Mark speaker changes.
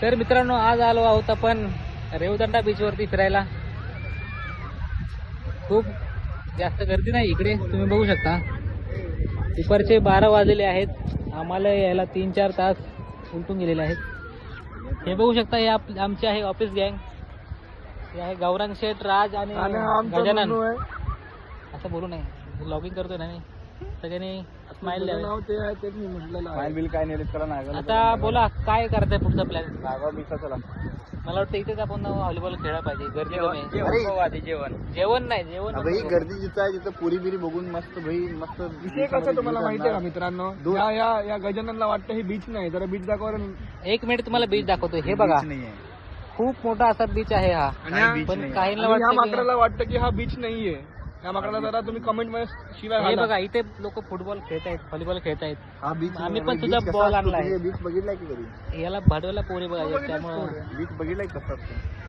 Speaker 1: तर मित्रांनो, आज आलो आहोत आपण रेवदंडा बीच वरती फिरायला. खूप जास्त गर्दी नाही इकडे, तुम्ही बघू शकता. दुपारचे 12 वाजलेले आहेत. आम्हाला यायला 3-4 तास उलटून गेलेले आहेत. हे बघू शकता, हे आमचे आहे ऑफिस गँग. हे आहे गौरांग शेठ, राज आणि गजानन. असं बोलू नये, लॉगिंग करतोय ना मी. सगळ्यांनी स्माइल द्यावे. आता बोला, काय करायचंय पुढचा प्लॅन? मला वाटतं इथेच आपण व्हॉलीबॉल खेळायला पाहिजे. गर्दी कमी आहे. जेवण नाही, जेवण
Speaker 2: गर्दी जिथं आहे तिथं पुरी बिरी बघून मस्त भाई मस्त.
Speaker 3: विषय कसं तुम्हाला माहिती आहे का मित्रांनो, या गजाननला वाटतं हे बीच नाही, जरा बीच दाखवा.
Speaker 1: 1 मिनिट तुम्हाला बीच दाखवतो. हे बघा, खूप मोठा असा बीच आहे हा. पण काहींना
Speaker 3: माकडाला वाटतं की हा बीच नाहीये. या माकडाला जरा तुम्ही कमेंट मध्ये शिवाय.
Speaker 1: हे बघा, इथे लोक फुटबॉल खेळतायत, व्हॉलीबॉल खेळतायत.
Speaker 2: हा बीच
Speaker 1: आम्ही पण सुद्धा बॉल आणलाय.
Speaker 2: बीच बघितलाय की कधी?
Speaker 1: याला भाडवला पोरे बघायचे, त्यामुळे
Speaker 2: बीच बघितलाय कसं असतं.